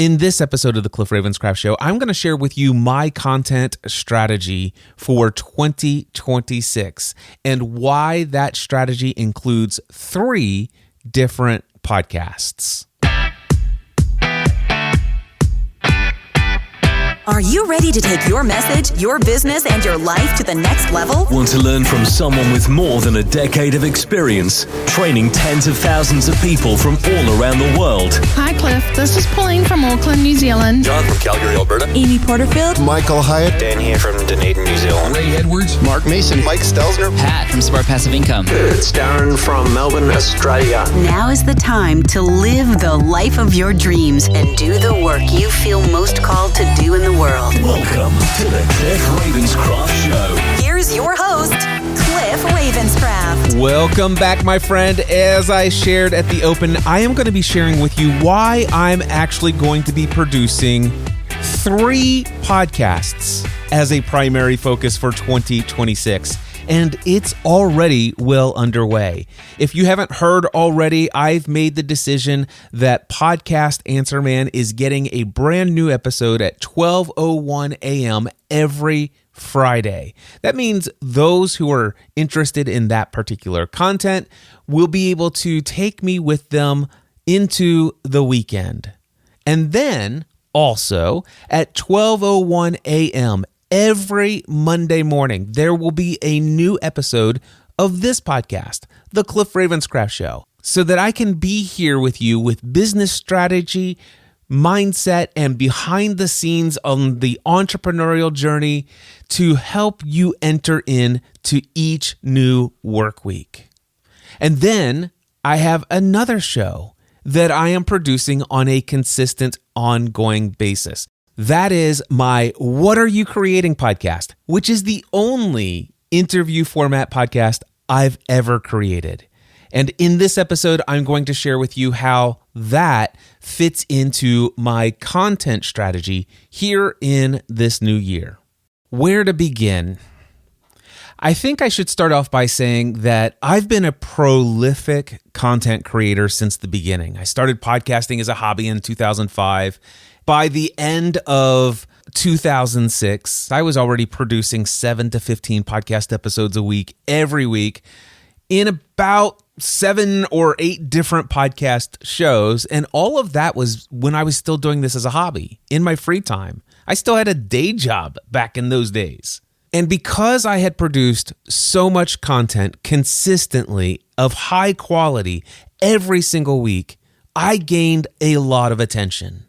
In this episode of the Cliff Ravenscraft Show, I'm going to share with you my content strategy for 2026 and why that strategy includes 3 different podcasts. Are you ready to take your message, your business, and your life to the next level? Want to learn from someone with more than a decade of experience, training tens of thousands of people from all around the world? Hi, Cliff. This is Pauline from Auckland, New Zealand. John from Calgary, Alberta. Amy Porterfield. Michael Hyatt. Dan here from Dunedin, New Zealand. Ray Edwards. Mark Mason. Mike Stelzner. Pat from Smart Passive Income. It's Darren from Melbourne, Australia. Now is the time to live the life of your dreams and do the work you feel most called to do in the world. Welcome to the Cliff Ravenscraft Show. Here's your host, Cliff Ravenscraft. Welcome back, my friend. As I shared at the open, I am going to be sharing with you why I'm actually going to be producing 3 podcasts as a primary focus for 2026. And it's already well underway. If you haven't heard already, I've made the decision that Podcast Answer Man is getting a brand new episode at 12:01 a.m. every Friday. That means those who are interested in that particular content will be able to take me with them into the weekend. And then also at 12:01 a.m. every Monday morning, there will be a new episode of this podcast, The Cliff Ravenscraft Show, so that I can be here with you with business strategy, mindset, and behind the scenes on the entrepreneurial journey to help you enter into each new work week. And then I have another show that I am producing on a consistent, ongoing basis. That is my What Are You Creating podcast, which is the only interview format podcast I've ever created. And in this episode, I'm going to share with you how that fits into my content strategy here in this new year. Where to begin? I think I should start off by saying that I've been a prolific content creator since the beginning. I started podcasting as a hobby in 2005. By the end of 2006, I was already producing 7 to 15 podcast episodes a week, every week, in about 7 or 8 different podcast shows. And all of that was when I was still doing this as a hobby, in my free time. I still had a day job back in those days. And because I had produced so much content consistently of high quality every single week, I gained a lot of attention.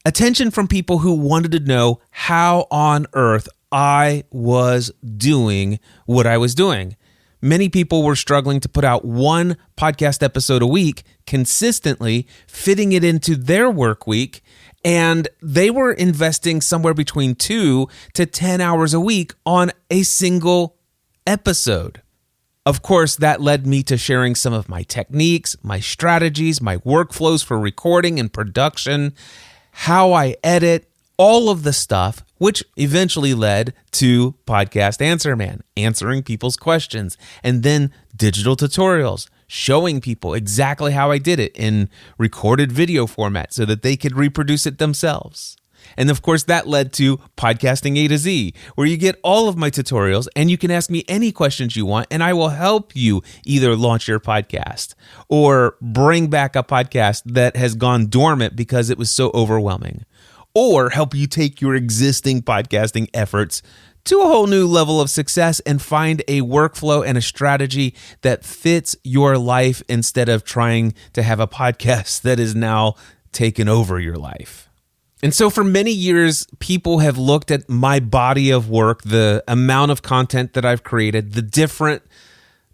Attention from people who wanted to know how on earth I was doing what I was doing. Many people were struggling to put out 1 podcast episode a week consistently, fitting it into their work week, and they were investing somewhere between 2 to 10 hours a week on a single episode. Of course, that led me to sharing some of my techniques, my strategies, my workflows for recording and production, how I edit, all of the stuff, which eventually led to Podcast Answer Man, answering people's questions, and then digital tutorials, showing people exactly how I did it in recorded video format so that they could reproduce it themselves. And of course, that led to Podcasting A to Z, where you get all of my tutorials and you can ask me any questions you want, and I will help you either launch your podcast or bring back a podcast that has gone dormant because it was so overwhelming, or help you take your existing podcasting efforts to a whole new level of success and find a workflow and a strategy that fits your life instead of trying to have a podcast that is now taken over your life. And so for many years, people have looked at my body of work, the amount of content that I've created, the different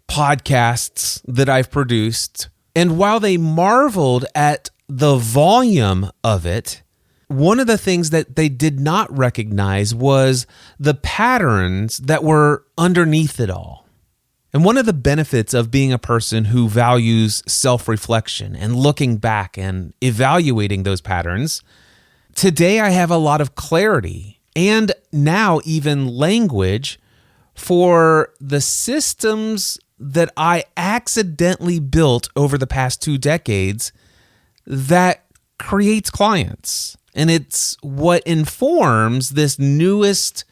podcasts that I've produced. And while they marveled at the volume of it, one of the things that they did not recognize was the patterns that were underneath it all. And one of the benefits of being a person who values self-reflection and looking back and evaluating those patterns, today I have a lot of clarity and now even language for the systems that I accidentally built over the past 2 decades that creates clients. And it's what informs this newest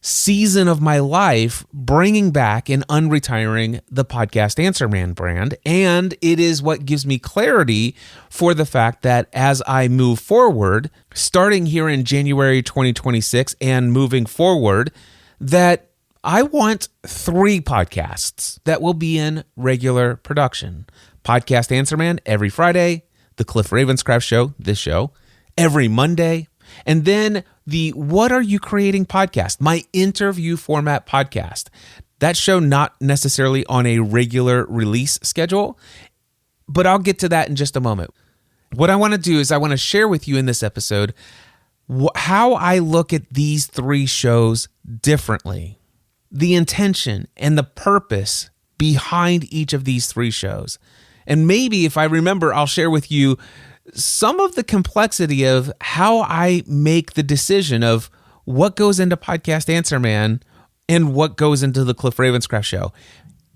season of my life, bringing back and unretiring the Podcast Answer Man brand. And it is what gives me clarity for the fact that as I move forward, starting here in January 2026 and moving forward, that I want 3 podcasts that will be in regular production. Podcast Answer Man every Friday, the Cliff Ravenscraft Show, this show, every Monday, and then the What Are You Creating podcast, my interview format podcast. That show not necessarily on a regular release schedule, but I'll get to that in just a moment. What I want to do is I want to share with you in this episode how I look at these 3 shows differently, the intention and the purpose behind each of these 3 shows. And maybe if I remember, I'll share with you some of the complexity of how I make the decision of what goes into Podcast Answer Man and what goes into the Cliff Ravenscraft Show.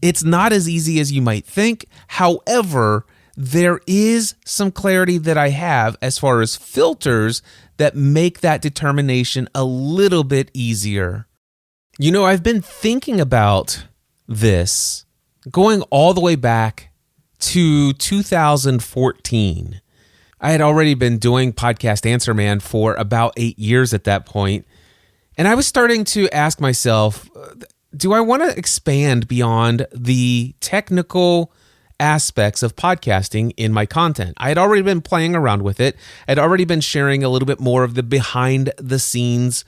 It's not as easy as you might think. However, there is some clarity that I have as far as filters that make that determination a little bit easier. You know, I've been thinking about this going all the way back to 2014. I had already been doing Podcast Answer Man for about 8 years at that point, and I was starting to ask myself, do I want to expand beyond the technical aspects of podcasting in my content? I had already been playing around with it. I'd already been sharing a little bit more of the behind-the-scenes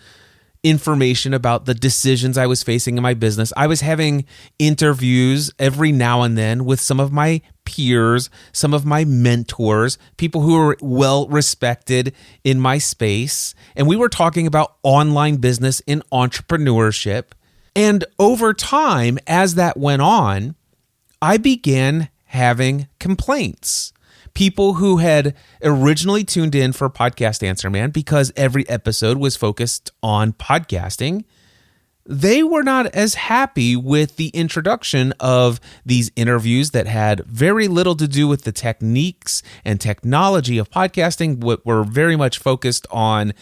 information about the decisions I was facing in my business. I was having interviews every now and then with some of my peers, some of my mentors, people who are well respected in my space. And we were talking about online business and entrepreneurship. And over time, as that went on, I began having complaints. People who had originally tuned in for Podcast Answer Man because every episode was focused on podcasting, they were not as happy with the introduction of these interviews that had very little to do with the techniques and technology of podcasting, but were very much focused on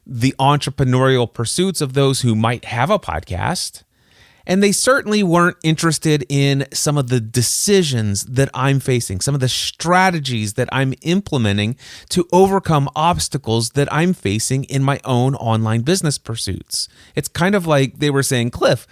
the entrepreneurial pursuits of those who might have a podcast. And they certainly weren't interested in some of the decisions that I'm facing, some of the strategies that I'm implementing to overcome obstacles that I'm facing in my own online business pursuits. It's kind of like they were saying, Cliff,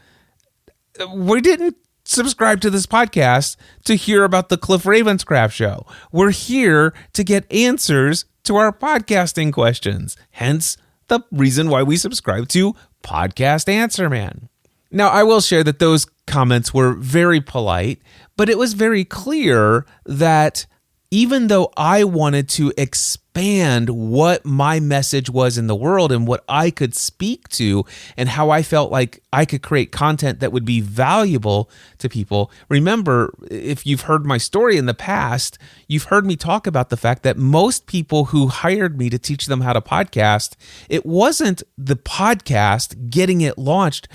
we didn't subscribe to this podcast to hear about the Cliff Ravenscraft Show. We're here to get answers to our podcasting questions. Hence the reason why we subscribe to Podcast Answer Man. Now, I will share that those comments were very polite, but it was very clear that even though I wanted to expand what my message was in the world and what I could speak to and how I felt like I could create content that would be valuable to people. Remember, if you've heard my story in the past, you've heard me talk about the fact that most people who hired me to teach them how to podcast, it wasn't the podcast getting it launched.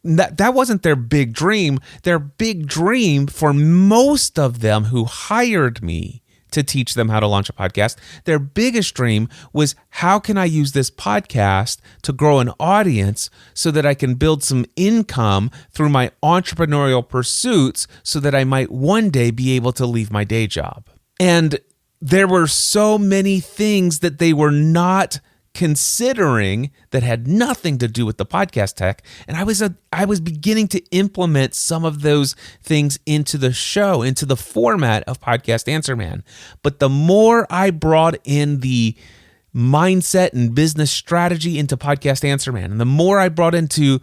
That wasn't their big dream. Their big dream for most of them who hired me to teach them how to launch a podcast, their biggest dream was, how can I use this podcast to grow an audience so that I can build some income through my entrepreneurial pursuits so that I might one day be able to leave my day job? And there were so many things that they were not considering that had nothing to do with the podcast tech. And I was beginning to implement some of those things into the show, into the format of Podcast Answer Man. But the more I brought in the mindset and business strategy into Podcast Answer Man, and the more I brought into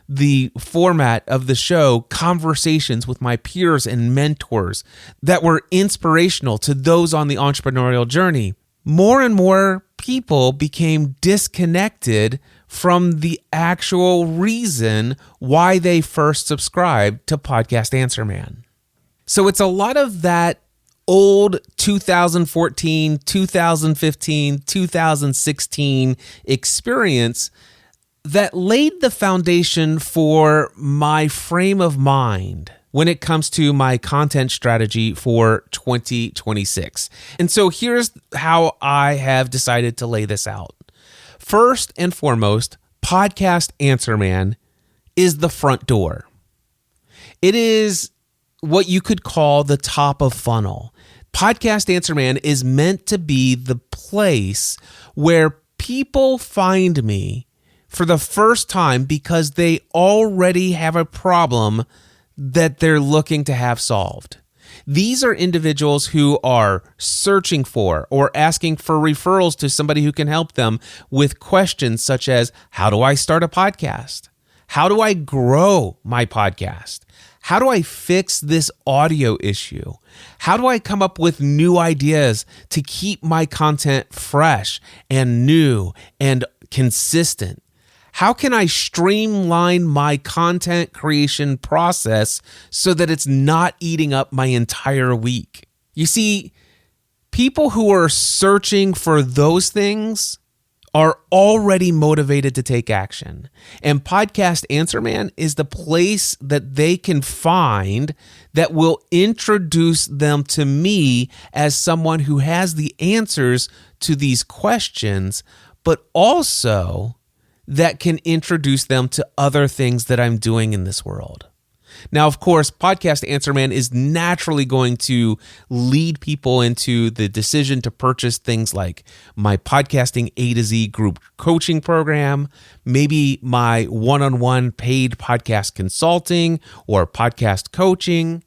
the format of the show conversations with my peers and mentors that were inspirational to those on the entrepreneurial journey, more and more people became disconnected from the actual reason why they first subscribed to Podcast Answer Man. So it's a lot of that old 2014, 2015, 2016 experience that laid the foundation for my frame of mind when it comes to my content strategy for 2026. And so here's how I have decided to lay this out. First and foremost, Podcast Answer Man is the front door. It is what you could call the top of funnel. Podcast Answer Man is meant to be the place where people find me for the first time because they already have a problem that they're looking to have solved. These are individuals who are searching for or asking for referrals to somebody who can help them with questions such as, how do I start a podcast? How do I grow my podcast? How do I fix this audio issue? How do I come up with new ideas to keep my content fresh and new and consistent? How can I streamline my content creation process so that it's not eating up my entire week? You see, people who are searching for those things are already motivated to take action. And Podcast Answer Man is the place that they can find that will introduce them to me as someone who has the answers to these questions, but also that can introduce them to other things that I'm doing in this world. Now, of course, Podcast Answer Man is naturally going to lead people into the decision to purchase things like my Podcasting A to Z group coaching program, maybe my one-on-one paid podcast consulting or podcast coaching,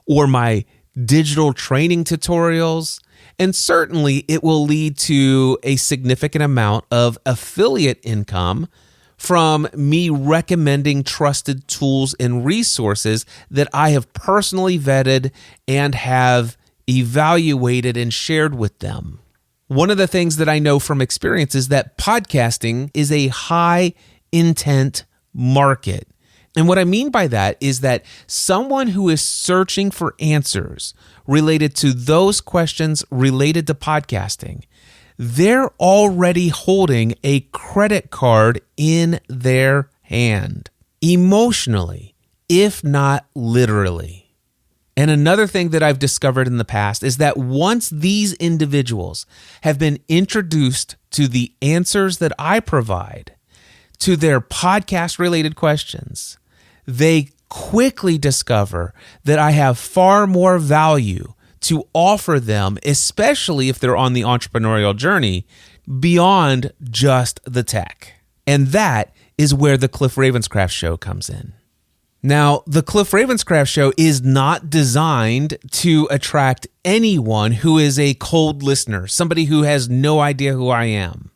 or my digital training tutorials. And certainly it will lead to a significant amount of affiliate income from me recommending trusted tools and resources that I have personally vetted and have evaluated and shared with them. One of the things that I know from experience is that podcasting is a high intent market. And what I mean by that is that someone who is searching for answers related to those questions related to podcasting, they're already holding a credit card in their hand, emotionally, if not literally. And another thing that I've discovered in the past is that once these individuals have been introduced to the answers that I provide to their podcast-related questions, they quickly discover that I have far more value to offer them, especially if they're on the entrepreneurial journey, beyond just the tech. And that is where the Cliff Ravenscraft Show comes in. Now, the Cliff Ravenscraft Show is not designed to attract anyone who is a cold listener, somebody who has no idea who I am.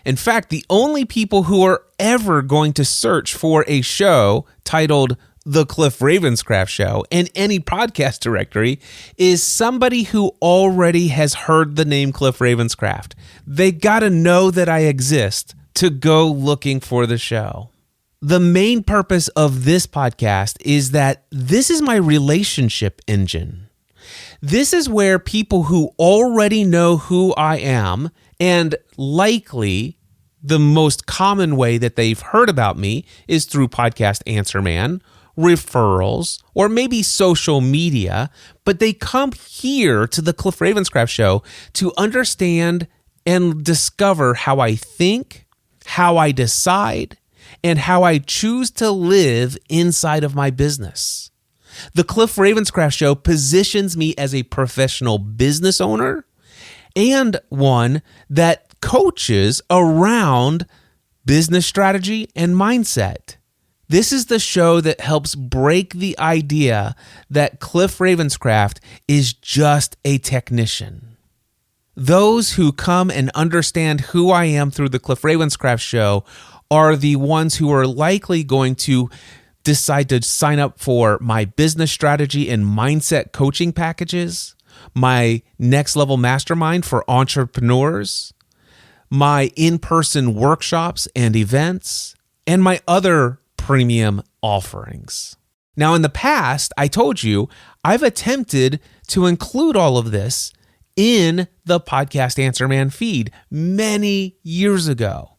In fact, the only people who are ever going to search for a show titled The Cliff Ravenscraft Show in any podcast directory is somebody who already has heard the name Cliff Ravenscraft. They got to know that I exist to go looking for the show. The main purpose of this podcast is that this is my relationship engine. This is where people who already know who I am, and likely the most common way that they've heard about me is through Podcast Answer Man, referrals, or maybe social media, but they come here to the Cliff Ravenscraft Show to understand and discover how I think, how I decide, and how I choose to live inside of my business. The Cliff Ravenscraft Show positions me as a professional business owner and one that coaches around business strategy and mindset. This is the show that helps break the idea that Cliff Ravenscraft is just a technician. Those who come and understand who I am through the Cliff Ravenscraft Show are the ones who are likely going to decide to sign up for my business strategy and mindset coaching packages, my next level mastermind for entrepreneurs, my in-person workshops and events, and my other premium offerings. Now, in the past, I told you I've attempted to include all of this in the Podcast Answer Man feed many years ago.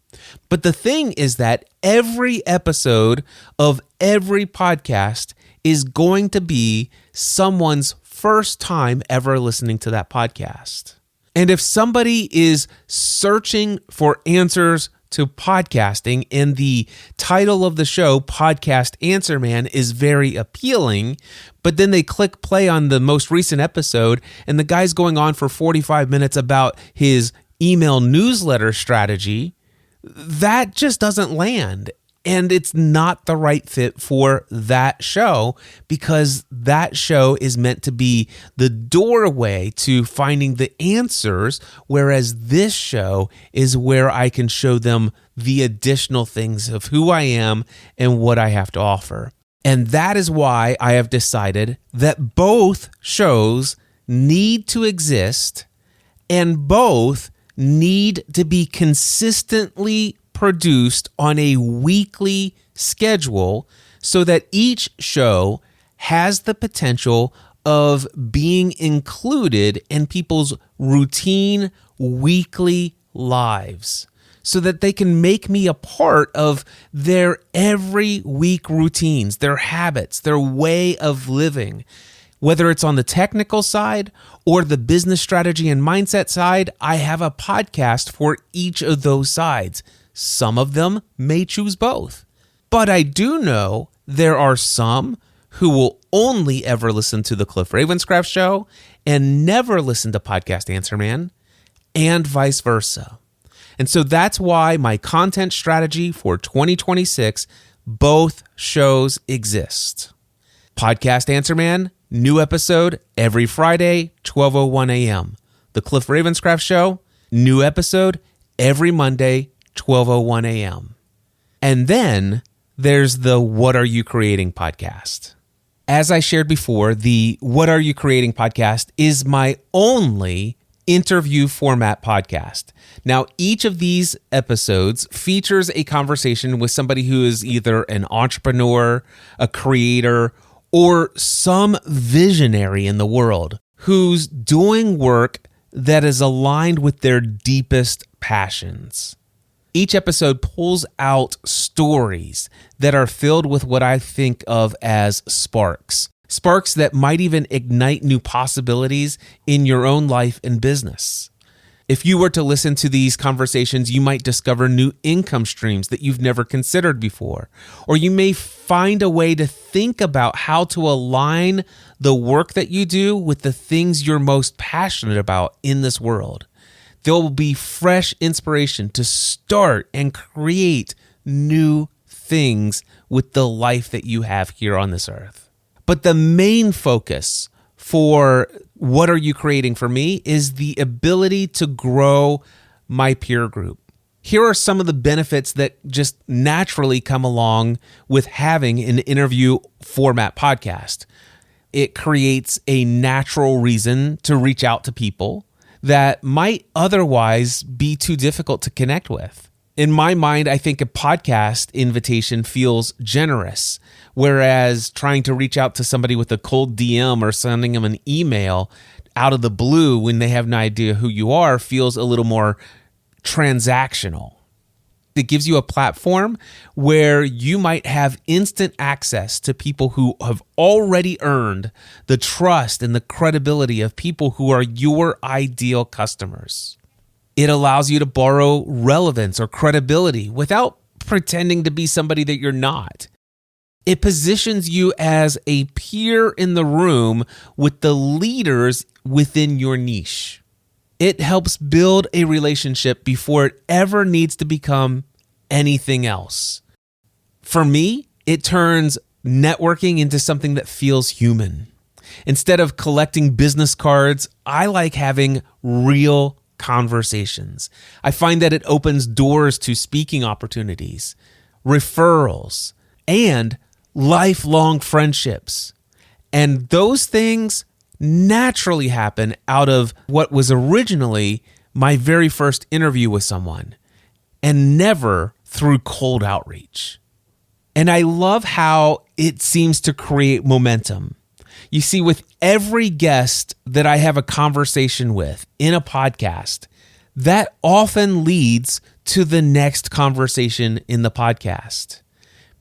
But the thing is that every episode of every podcast is going to be someone's first time ever listening to that podcast. And if somebody is searching for answers to podcasting and the title of the show, Podcast Answer Man, is very appealing, but then they click play on the most recent episode and the guy's going on for 45 minutes about his email newsletter strategy, that just doesn't land. And it's not the right fit for that show because that show is meant to be the doorway to finding the answers, whereas this show is where I can show them the additional things of who I am and what I have to offer. And that is why I have decided that both shows need to exist and both need to be consistently produced on a weekly schedule so that each show has the potential of being included in people's routine weekly lives so that they can make me a part of their every week routines, their habits, their way of living. Whether it's on the technical side or the business strategy and mindset side, I have a podcast for each of those sides. Some of them may choose both. But I do know there are some who will only ever listen to the Cliff Ravenscraft show and never listen to Podcast Answer Man, and vice versa. And so that's why my content strategy for 2026, both shows exist. Podcast Answer Man, new episode every Friday, 12:01 a.m. The Cliff Ravenscraft show, new episode every Monday, 12:01 a.m. And then there's the What Are You Creating podcast. As I shared before, the What Are You Creating podcast is my only interview format podcast. Now, each of these episodes features a conversation with somebody who is either an entrepreneur, a creator, or some visionary in the world who's doing work that is aligned with their deepest passions. Each episode pulls out stories that are filled with what I think of as sparks. Sparks that might even ignite new possibilities in your own life and business. If you were to listen to these conversations, you might discover new income streams that you've never considered before. Or you may find a way to think about how to align the work that you do with the things you're most passionate about in this world. There will be fresh inspiration to start and create new things with the life that you have here on this earth. But the main focus for What Are You Creating for me is the ability to grow my peer group. Here are some of the benefits that just naturally come along with having an interview format podcast. It creates a natural reason to reach out to people that might otherwise be too difficult to connect with. In my mind, I think a podcast invitation feels generous, whereas trying to reach out to somebody with a cold DM or sending them an email out of the blue when they have no idea who you are feels a little more transactional. It gives you a platform where you might have instant access to people who have already earned the trust and the credibility of people who are your ideal customers. It allows you to borrow relevance or credibility without pretending to be somebody that you're not. It positions you as a peer in the room with the leaders within your niche. It helps build a relationship before it ever needs to become anything else. For me, it turns networking into something that feels human. Instead of collecting business cards, I like having real conversations. I find that it opens doors to speaking opportunities, referrals, and lifelong friendships. And those things naturally happen out of what was originally my very first interview with someone, and never through cold outreach. And I love how it seems to create momentum. You see, with every guest that I have a conversation with in a podcast, that often leads to the next conversation in the podcast.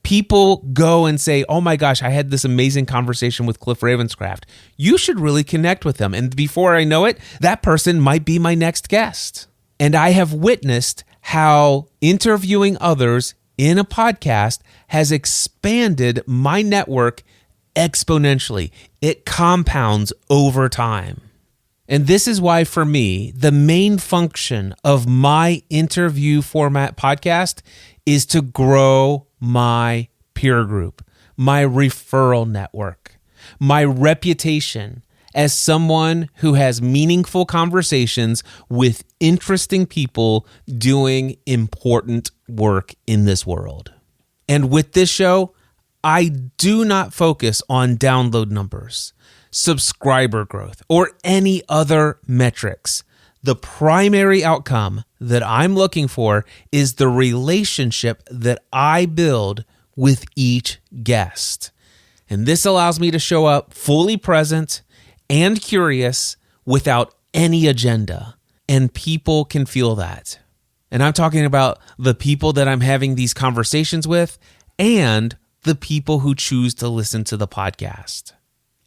people go and say, oh my gosh, I had this amazing conversation with Cliff Ravenscraft. You should really connect with them. And before I know it, that person might be my next guest. And I have witnessed how interviewing others in a podcast has expanded my network exponentially. It compounds over time. And this is why, for me, the main function of my interview format podcast is to grow my peer group, my referral network, my reputation as someone who has meaningful conversations with interesting people doing important work in this world. And with this show, I do not focus on download numbers, subscriber growth, or any other metrics. The primary outcome that I'm looking for is the relationship that I build with each guest. And this allows me to show up fully present and curious without any agenda. And people can feel that. And I'm talking about the people that I'm having these conversations with and the people who choose to listen to the podcast.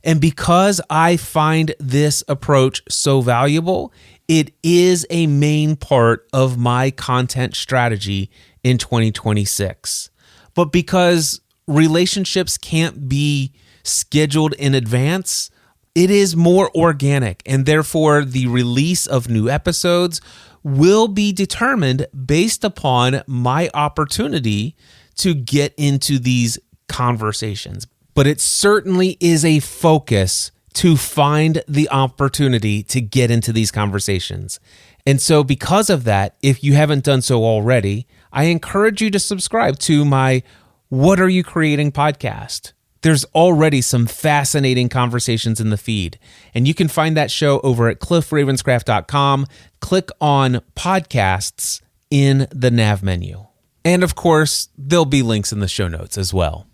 And because I find this approach so valuable, it is a main part of my content strategy in 2026. But because relationships can't be scheduled in advance, it is more organic, and therefore the release of new episodes will be determined based upon my opportunity to get into these conversations. But it certainly is a focus to find the opportunity to get into these conversations. And so because of that, if you haven't done so already, I encourage you to subscribe to my What Are You Creating podcast. There's already some fascinating conversations in the feed. And you can find that show over at cliffravenscraft.com. Click on podcasts in the nav menu. And of course, there'll be links in the show notes as well.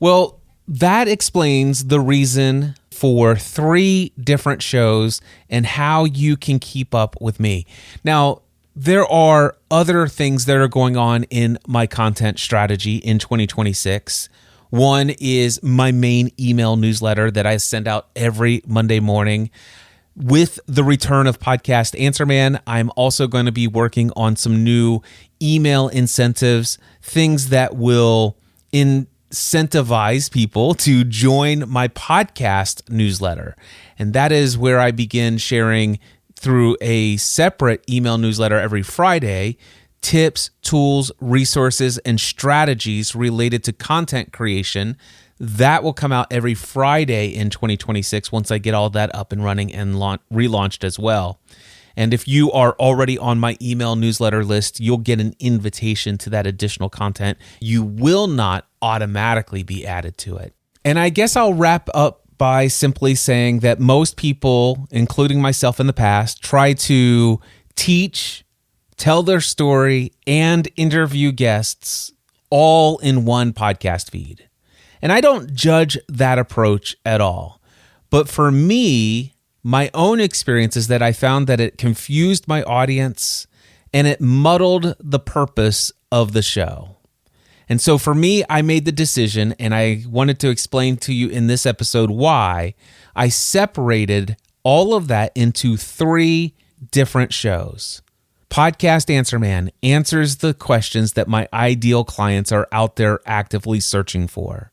Well, that explains the reason for 3 different shows and how you can keep up with me. Now, there are other things that are going on in my content strategy in 2026. One is my main email newsletter that I send out every Monday morning. With the return of Podcast Answer Man, I'm also going to be working on some new email incentives, things that will incentivize people to join my podcast newsletter. And that is where I begin sharing through a separate email newsletter every Friday, tips, tools, resources, and strategies related to content creation. That will come out every Friday in 2026 once I get all that up and running and relaunched as well. And if you are already on my email newsletter list, you'll get an invitation to that additional content. You will not automatically be added to it. And I guess I'll wrap up by simply saying that most people, including myself in the past, try to teach, tell their story, and interview guests all in one podcast feed. And I don't judge that approach at all. But for me, my own experience is that I found that it confused my audience and it muddled the purpose of the show. And so for me, I made the decision, and I wanted to explain to you in this episode why I separated all of that into 3 different shows. Podcast Answer Man answers the questions that my ideal clients are out there actively searching for.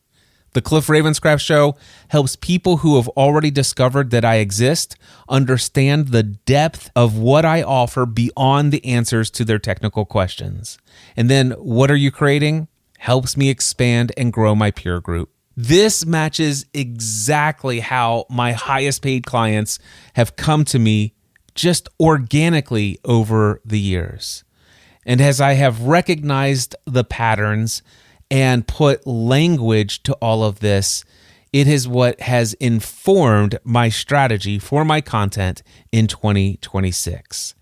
The Cliff Ravenscraft Show helps people who have already discovered that I exist understand the depth of what I offer beyond the answers to their technical questions. And then What Are You Creating? Helps me expand and grow my peer group. This matches exactly how my highest paid clients have come to me just organically over the years. And as I have recognized the patterns and put language to all of this, it is what has informed my strategy for my content in 2026.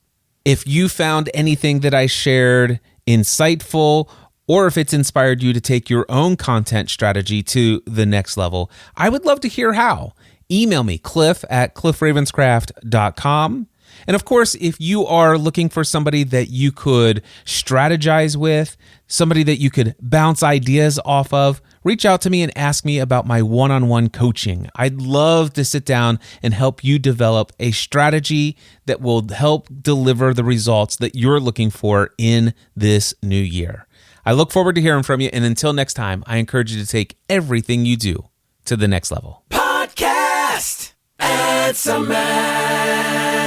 If you found anything that I shared insightful, or if it's inspired you to take your own content strategy to the next level, I would love to hear how. Email me, cliff@cliffravenscraft.com. And of course, if you are looking for somebody that you could strategize with, somebody that you could bounce ideas off of, reach out to me and ask me about my one-on-one coaching. I'd love to sit down and help you develop a strategy that will help deliver the results that you're looking for in this new year. I look forward to hearing from you, and until next time, I encourage you to take everything you do to the next level. Podcast. It's a man.